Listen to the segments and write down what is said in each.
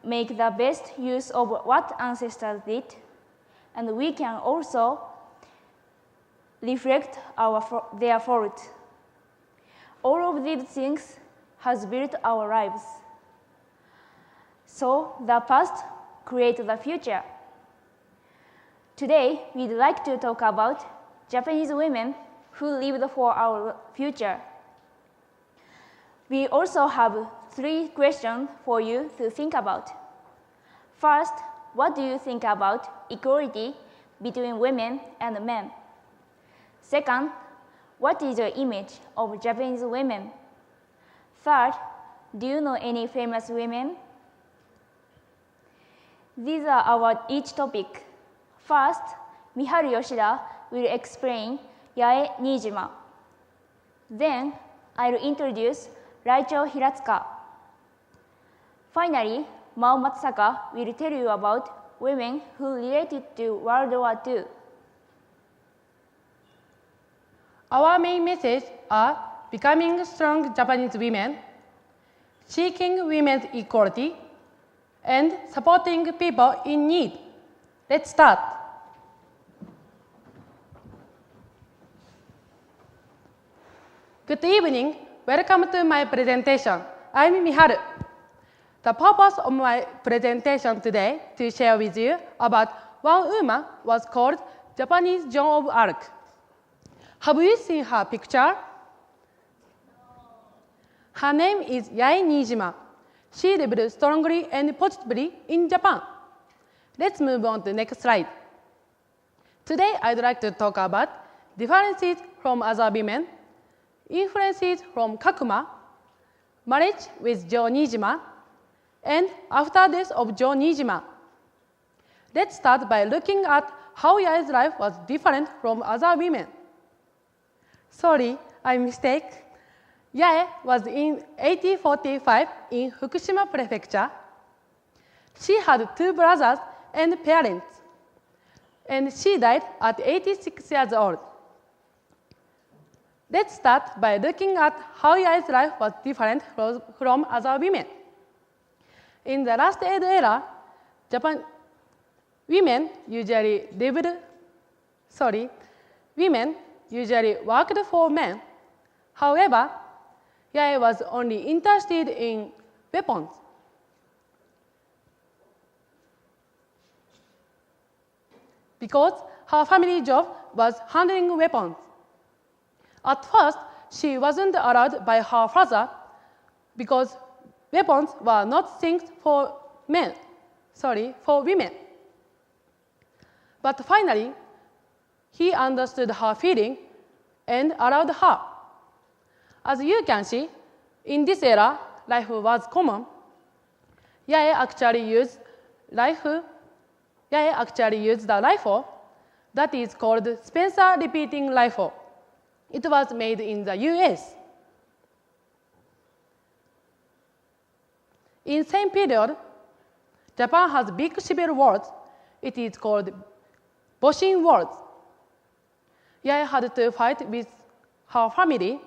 make the best use of what ancestors did, and we can also reflect their fault. All of these things has built our lives. So the past creates the future. Today, we'd like to talk about Japanese women who lived for our future. We also have 3 questions for you to think about. First, what do you think about equality between women and men? Second, what is your image of Japanese women? Third, do you know any famous women? These are our each topic. First, Miharu Yoshida will explain Yae Niijima. Then, I'll introduce Raicho Hiratsuka. Finally, Mao Matsaka will tell you about women who related to World War II. Our main message are becoming strong Japanese women, seeking women's equality, and supporting people in need. Let's start. Good evening. Welcome to my presentation. I'm Miharu. The purpose of my presentation today to share with you about one woman was called Japanese Joan of Arc. Have you seen her picture? Her name is Yae Niijima. She lived strongly and positively in Japan. Let's move on to the next slide. Today, I'd like to talk about differences from other women, influences from Kakuma, marriage with Joe Niijima, and after death of Joe Niijima. Let's start by looking at how Yae's life was different from other women. Sorry, I mistake. Yae was in 1845 in Fukushima Prefecture. She had 2 brothers and parents, and she died at 86 years old. Let's start by looking at how Yae's life was different from other women. In the last Edo era, women usually worked for men. However, Yae was only interested in weapons. Because her family job was handling weapons. At first, she wasn't allowed by her father because weapons were not things for women. But finally, he understood her feeling and allowed her. As you can see, in this era, rifle was common. Yae actually used the rifle that is called Spencer repeating rifle. It was made in the US. In the same period, Japan has big civil wars. It is called Boshin Wars. Yae had to fight with her family.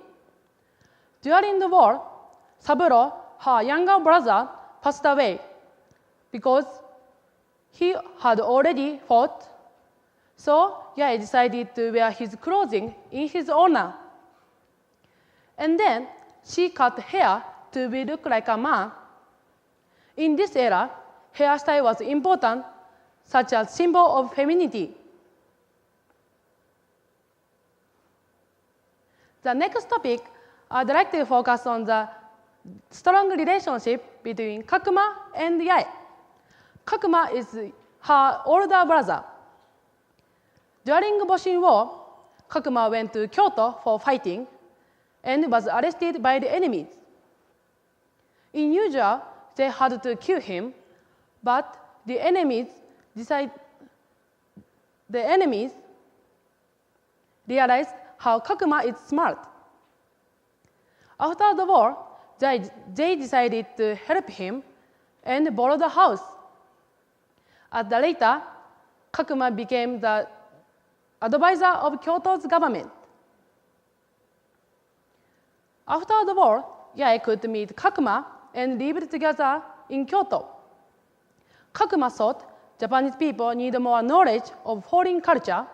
During the war, Saburo, her younger brother, passed away because he had already fought. So Yae decided to wear his clothing in his honor. And then she cut hair to look like a man. In this era, hairstyle was important, such as symbol of femininity. The next topic, I'd like to focus on the strong relationship between Kakuma and Yae. Kakuma is her older brother. During the Boshin War, Kakuma went to Kyoto for fighting and was arrested by the enemies. In usual, they had to kill him, but the enemies realized how Kakuma is smart. After the war, they decided to help him and borrow the house. At the later, Kakuma became the advisor of Kyoto's government. After the war, Yae could meet Kakuma and lived together in Kyoto. Kakuma thought Japanese people need more knowledge of foreign culture,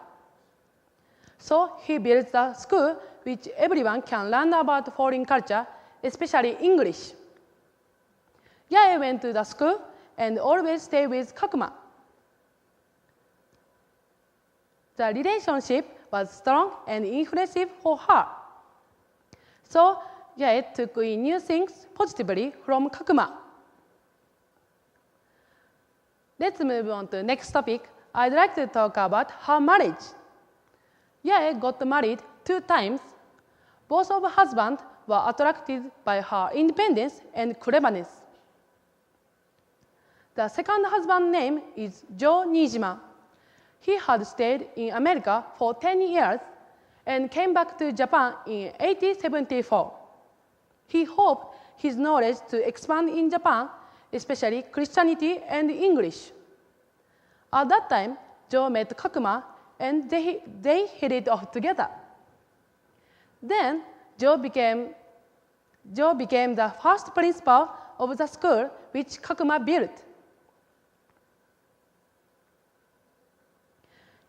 so he built a school which everyone can learn about foreign culture, especially English. Yae went to the school and always stayed with Kakuma. The relationship was strong and influential for her. So Yae took in new things positively from Kakuma. Let's move on to the next topic. I'd like to talk about her marriage. Yae got married 2 times. Both of her husbands were attracted by her independence and cleverness. The second husband's name is Yae Niijima. He had stayed in America for 10 years and came back to Japan in 1874. He hoped his knowledge to expand in Japan, especially Christianity and English. At that time, Yae met Kakuma and they hit it off together. Then Yae became the first principal of the school which Kakuma built.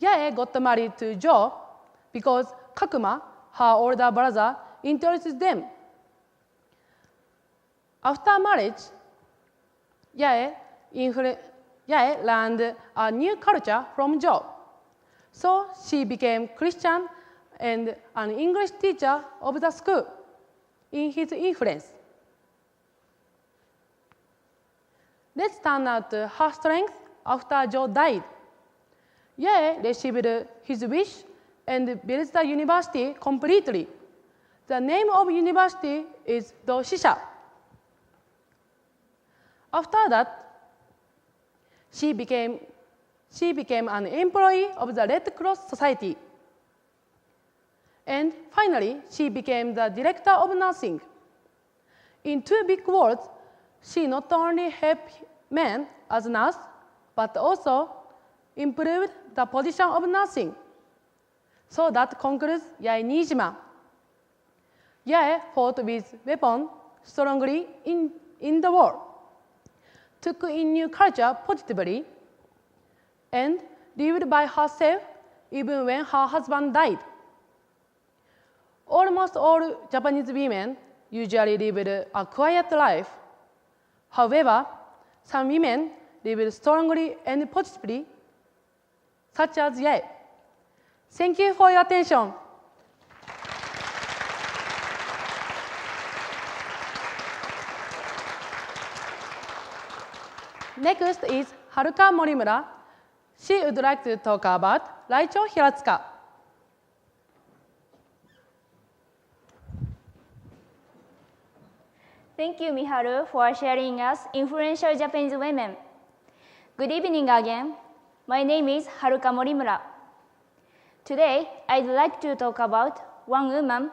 Yae got married to Yae because Kakuma, her older brother, introduced them. After marriage, Yae learned a new culture from Yae. So she became Christian and an English teacher of the school in his influence. Let's turn now to her strength after Yae died. Yae received his wish and built the university completely. The name of university is Doshisha. After that, she became an employee of the Red Cross Society. And finally, she became the director of nursing. In 2 big words, she not only helped men as a nurse, but also improved the position of nursing. So that concludes Yae Niijima. Yae fought with weapons strongly in the war, took in new culture positively, and lived by herself even when her husband died. Almost all Japanese women usually lived a quiet life. However, some women lived strongly and positively, such as Yae. Thank you for your attention. Next is Haruka Morimura. She would like to talk about Raicho Hiratsuka. Thank you, Miharu, for sharing us influential Japanese women. Good evening again. My name is Haruka Morimura. Today, I'd like to talk about one woman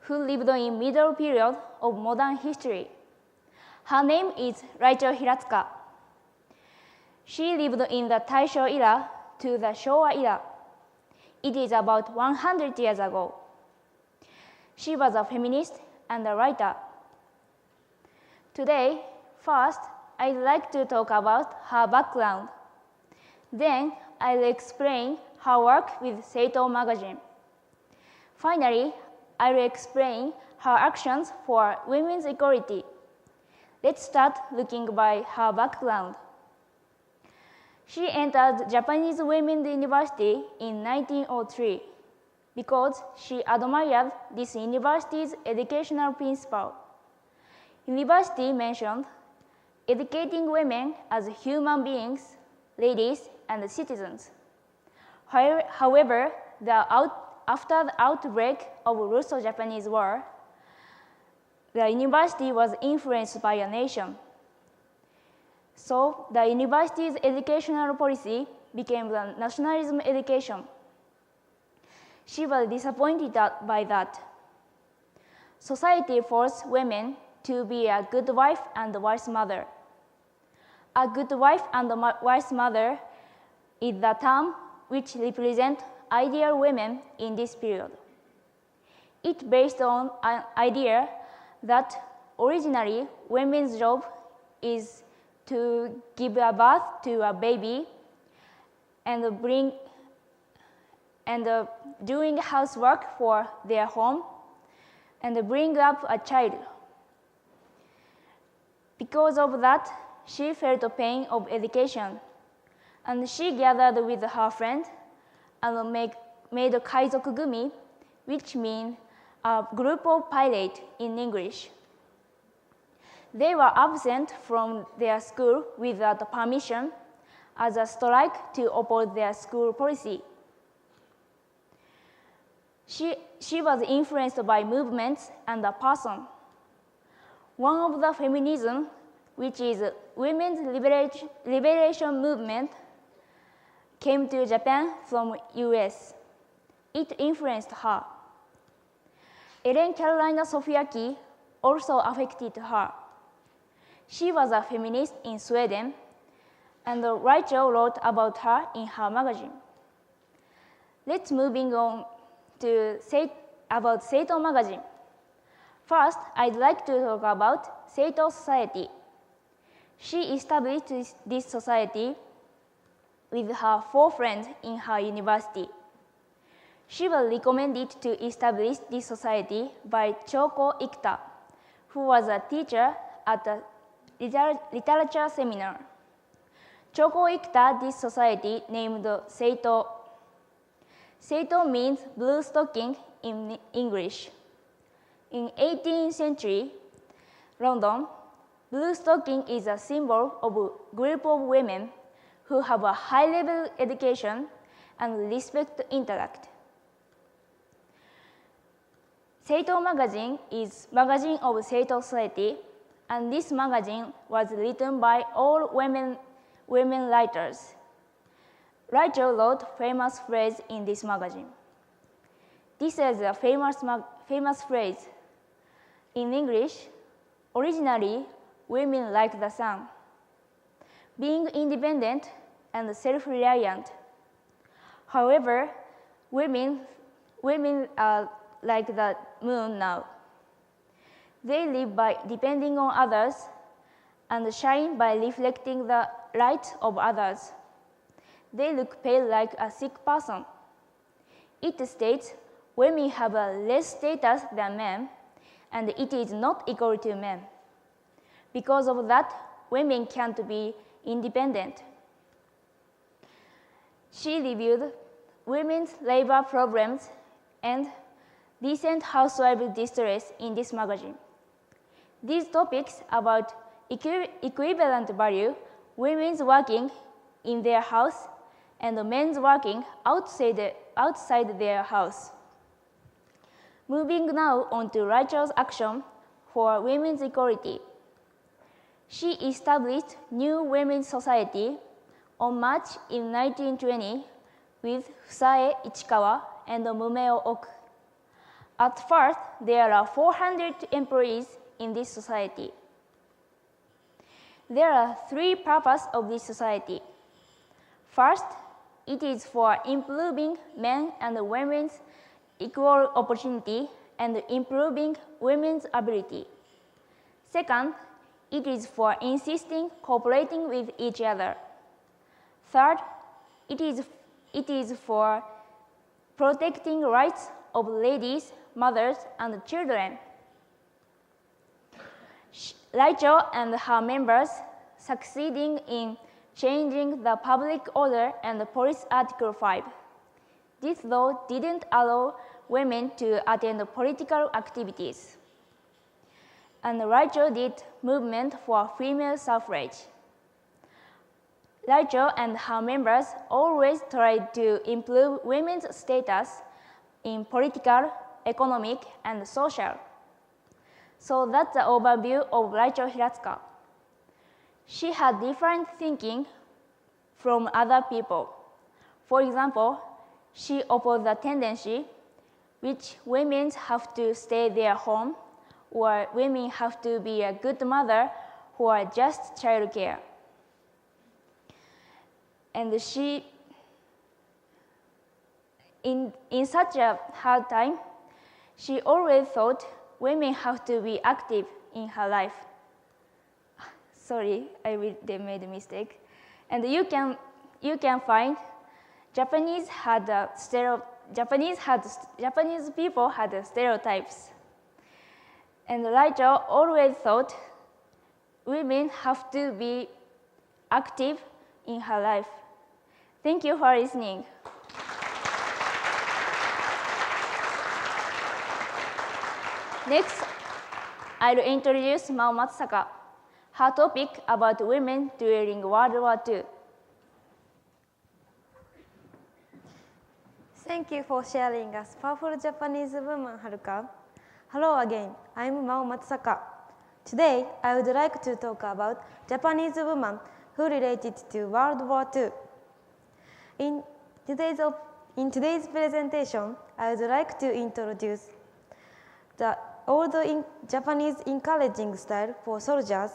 who lived in middle period of modern history. Her name is Raicho Hiratsuka. She lived in the Taisho era to the Showa era. It is about 100 years ago. She was a feminist and a writer. Today, first, I'd like to talk about her background. Then, I'll explain her work with Seito magazine. Finally, I'll explain her actions for women's equality. Let's start looking by her background. She entered Japanese Women's University in 1903 because she admired this university's educational principle. University mentioned educating women as human beings, ladies, and citizens. However, after the outbreak of Russo-Japanese War, the university was influenced by a nation. So the university's educational policy became the nationalism education. She was disappointed by that. Society forced women to be a good wife and a wise mother. A good wife and a wise mother is the term which represents ideal women in this period. It based on an idea that originally women's job is to give a birth to a baby and doing housework for their home and bring up a child. Because of that, she felt the pain of education, and she gathered with her friend and made a kaizokugumi, which means a group of pilots in English. They were absent from their school without permission as a strike to oppose their school policy. She was influenced by movements and a person. One of the feminism, which is women's liberation movement, came to Japan from US. It influenced her. Ellen Carolina Sofiaki also affected her. She was a feminist in Sweden, and Raicho wrote about her in her magazine. Let's moving on to say about Seito magazine. First, I'd like to talk about Seito Society. She established this society with her 4 friends in her university. She was recommended to establish this society by Choko Ikuta, who was a teacher at a literature seminar. Choko Ikuta this society named Seito. Seito means blue stocking in English. In 18th century London, blue stocking is a symbol of a group of women who have a high-level education and respect intellect. Seito magazine is magazine of Seito Society, and this magazine was written by all women writers. Raicho wrote famous phrase in this magazine. This is a famous phrase. In English, originally, women like the sun, being independent and self-reliant. However, women are like the moon now. They live by depending on others and shine by reflecting the light of others. They look pale like a sick person. It states women have a less status than men, and it is not equal to men. Because of that, women can't be independent. She reviewed women's labor problems and decent housewife distress in this magazine. These topics about equivalent value, women's working in their house and men's working outside their house. Moving now on to Raicho's action for women's equality. She established New Women's Society on March in 1920 with Fusae Ichikawa and Mumeo Oku. At first, there are 400 employees in this society. There are 3 purposes of this society. First, it is for improving men and women's equal opportunity and improving women's ability. Second, it is for insisting cooperating with each other. Third, it is for protecting rights of ladies, mothers, and children. Raicho and her members succeeding in changing the public order and police Article 5. This law didn't allow women to attend political activities. And Raicho did movement for female suffrage. Raicho and her members always tried to improve women's status in political, economic, and social. So that's the overview of Raicho Hiratsuka. She had different thinking from other people. For example, she opposed the tendency which women have to stay their home, or women have to be a good mother who are just childcare. And she, in such a hard time, she always thought women have to be active in her life. Sorry, they made a mistake. And you can find Japanese people had stereotypes. And Raicho always thought women have to be active in her life. Thank you for listening. Next, I'll introduce Mao Matsusaka. Her topic about women during World War II. Thank you for sharing us powerful Japanese woman, Haruka. Hello again, I'm Mao Matsusaka. Today, I would like to talk about Japanese women who related to World War II. In today's presentation, I would like to introduce the old Japanese encouraging style for soldiers,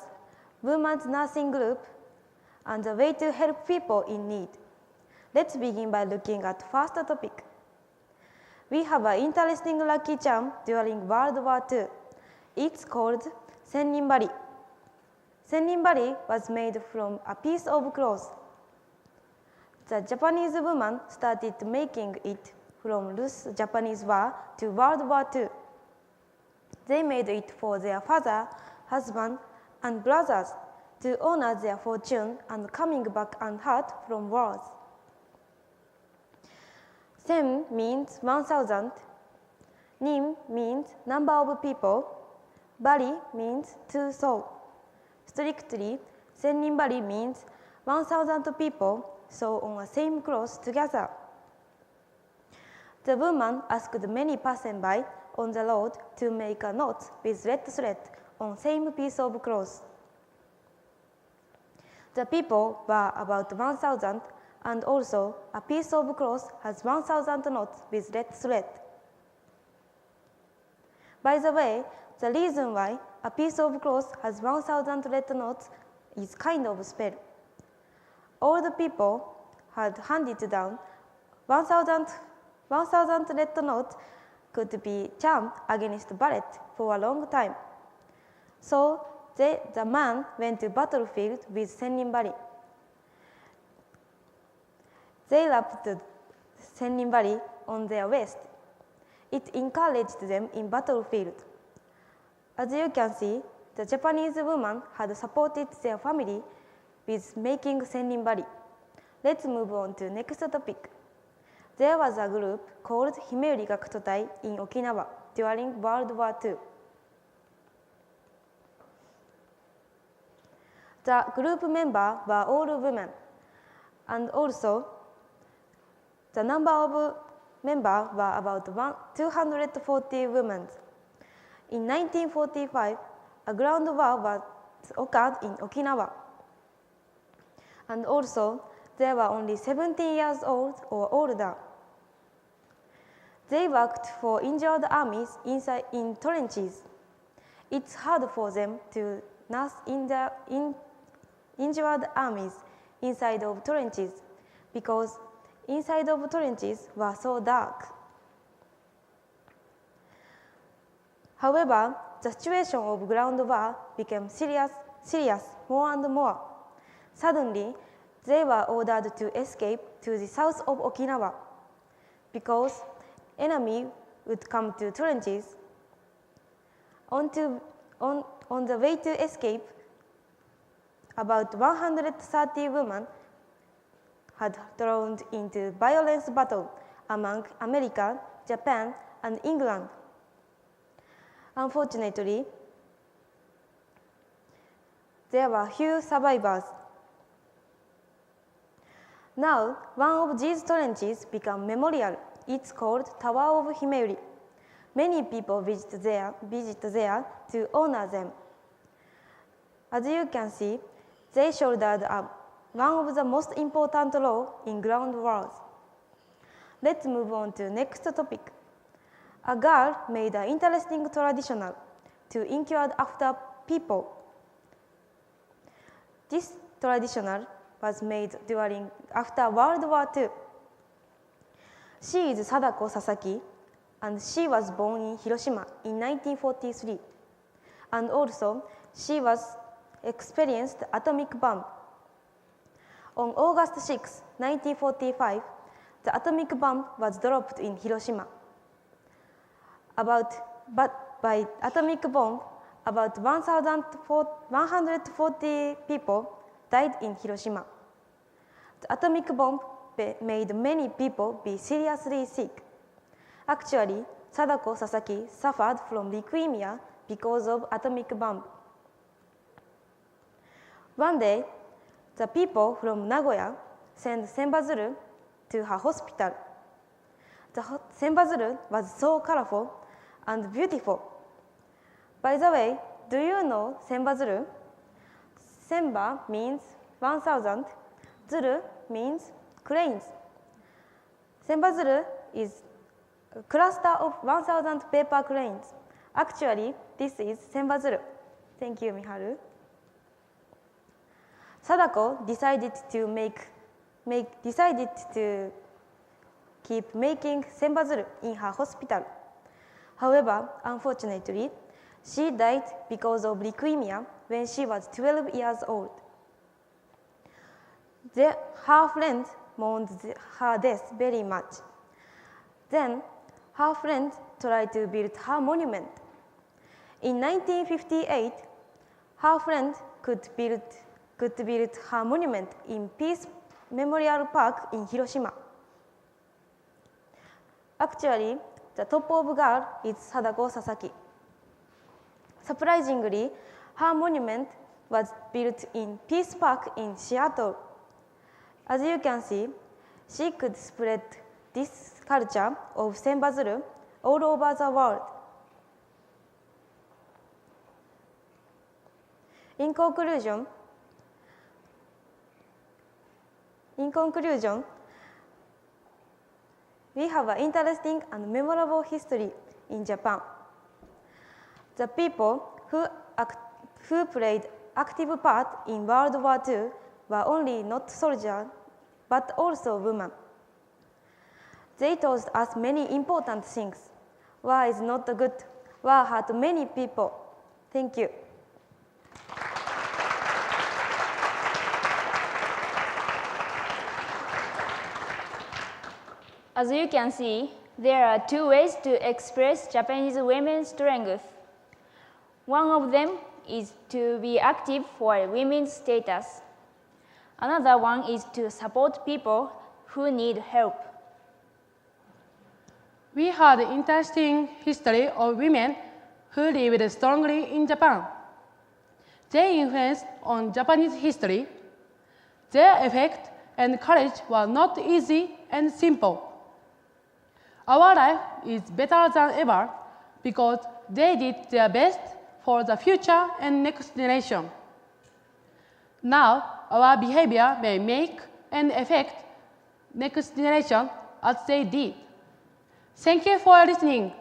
women's nursing group, and the way to help people in need. Let's begin by looking at first topic. We have an interesting lucky charm during World War II. It's called Senninbari. Senninbari was made from a piece of cloth. The Japanese woman started making it from loose Japanese War to World War II. They made it for their father, husband, and brothers to honor their fortune and coming back unhurt from wars. Sen means 1,000, Nin means number of people, Bari means to sew. Strictly, Senninbari means 1,000 people sew on a same cloth together. The woman asked many passersby on the road to make a knot with red thread on same piece of cloth. The people were about 1,000, and also a piece of cloth has 1,000 knots with red thread. By the way, the reason why a piece of cloth has 1,000 red knots is kind of spell. All the people had handed down 1,000 red knots could be charmed against bullet for a long time. So the man went to battlefield with Senninbari. They wrapped the Senninbari on their waist. It encouraged them in battlefield. As you can see, the Japanese woman had supported their family with making Senninbari. Let's move on to next topic. There was a group called Himeyuri-Gakutotai in Okinawa during World War II. The group members were all women, and also the number of members were about 240 women. In 1945, a ground war was occurred in Okinawa. And also, they were only 17 years old or older. They worked for injured armies in trenches. It's hard for them to nurse injured armies inside of trenches because inside of trenches were so dark. However, the situation of ground war became serious more and more. Suddenly, they were ordered to escape to the south of Okinawa because enemy would come to trenches. On the way to escape, about 130 women had thrown into violent battle among America, Japan, and England. Unfortunately, there were few survivors. Now, one of these trenches became memorial. It's called Tower of Himeyuri. Many people visit there to honor them. As you can see, they shouldered one of the most important roles in ground wars. Let's move on to next topic. A girl made an interesting traditional to inquire after people. This traditional was made after World War II. She is Sadako Sasaki, and she was born in Hiroshima in 1943. And also, she was experienced the atomic bomb. On August 6, 1945, the atomic bomb was dropped in Hiroshima. But by atomic bomb, about 140 people died in Hiroshima. The atomic bomb made many people be seriously sick. Actually, Sadako Sasaki suffered from leukemia because of atomic bomb. One day, the people from Nagoya sent senbazuru to her hospital. The senbazuru was so colorful and beautiful. By the way, do you know senbazuru? Senba means 1,000, zuru means cranes. Senbazuru is a cluster of 1,000 paper cranes. Actually, this is senbazuru. Thank you, Miharu. Sadako decided to keep making senbazuru in her hospital. However, unfortunately, she died because of leukemia when she was 12 years old. Her friend mourned her death very much. Then, her friend tried to build her monument. In 1958, her friend could build her monument in Peace Memorial Park in Hiroshima. Actually, the top of girl is Sadako Sasaki. Surprisingly, her monument was built in Peace Park in Seattle. As you can see, she could spread this culture of senbazuru all over the world. In conclusion, we have an interesting and memorable history in Japan. The people who played active part in World War II were only not soldiers, but also women. They taught us many important things. War is not good. War hurt many people. Thank you. As you can see, there are two ways to express Japanese women's strength. One of them is to be active for women's status. Another one is to support people who need help. We had an interesting history of women who lived strongly in Japan. Their influence on Japanese history, their effect and courage were not easy and simple. Our life is better than ever because they did their best for the future and next generation. Now, our behavior may make and affect next generation as they did. Thank you for listening.